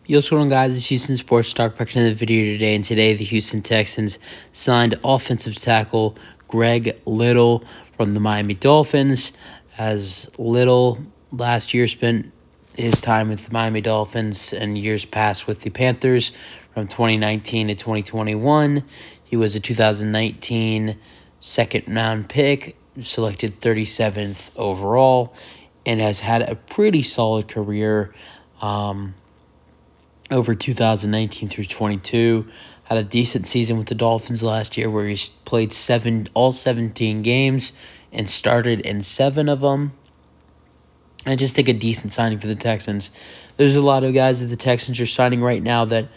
Yo, what's going on, guys? It's Houston Sports Talk back in the video today, and today the Houston Texans signed offensive tackle Greg Little from the Miami Dolphins. As Little last year spent his time with the Miami Dolphins and years past with the Panthers from 2019 to 2021. He was a 2019 second-round pick, selected 37th overall, and has had a pretty solid career over 2019 through 22. Had a decent season with the Dolphins last year where he played all 17 games and started in 7 of them. I just think a decent signing for the Texans. There's a lot of guys that the Texans are signing right now that,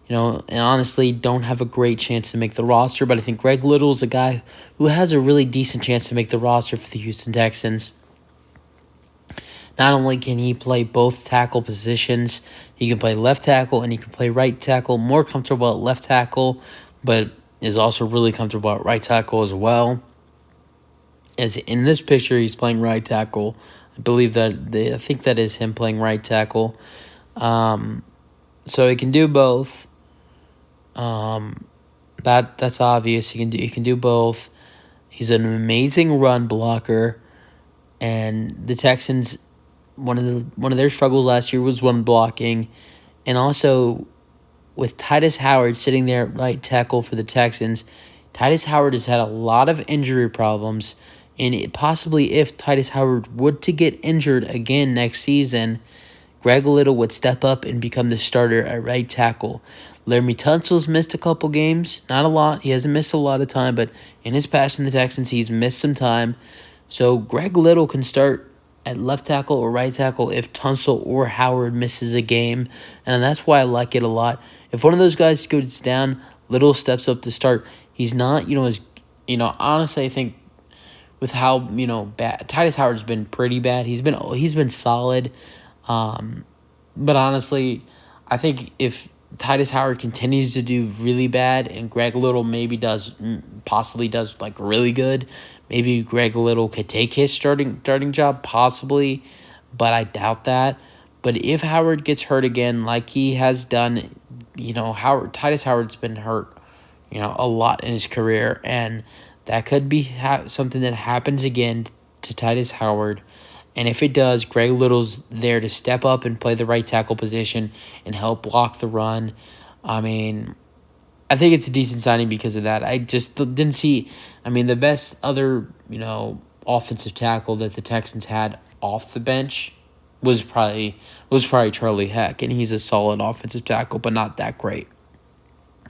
and honestly don't have a great chance to make the roster, but I think Greg Little is a guy who has a really decent chance to make the roster for the Houston Texans. Not only can he play both tackle positions, he can play left tackle and he can play right tackle. More comfortable at left tackle, but is also really comfortable at right tackle as well. As in this picture, he's playing right tackle. I think that is him playing right tackle. So he can do both. That's obvious. He can do both. He's an amazing run blocker, and the Texans, one of their struggles last year was run blocking, and also with Titus Howard sitting there at right tackle for the Texans. Titus Howard has had a lot of injury problems, and possibly if Titus Howard would to get injured again next season, Greg Little would step up and become the starter at right tackle. Laremy Tunsil's missed a couple games, not a lot. He hasn't missed a lot of time, but in his past in the Texans, he's missed some time. So Greg Little can start at left tackle or right tackle if Tunsil or Howard misses a game, and that's why I like it a lot. If one of those guys goes down, Little steps up to start. He's not, honestly, I think with how, bad Titus Howard's been pretty bad. He's been solid, but honestly, I think if Titus Howard continues to do really bad and Greg Little possibly does like really good, maybe Greg Little could take his starting job, possibly, but I doubt that. But if Howard gets hurt again, like he has done, Titus Howard's been hurt, a lot in his career, and that could be something that happens again to Titus Howard. And if it does, Greg Little's there to step up and play the right tackle position and help block the run. I mean, I think it's a decent signing because of that. I just didn't see, the best other, offensive tackle that the Texans had off the bench was probably Charlie Heck, and he's a solid offensive tackle, but not that great.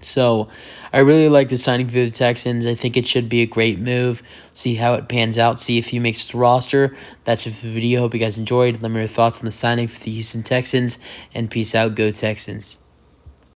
So I really like the signing for the Texans. I think it should be a great move. See how it pans out. See if he makes the roster. That's it for the video. Hope you guys enjoyed. Let me know your thoughts on the signing for the Houston Texans. And peace out. Go Texans.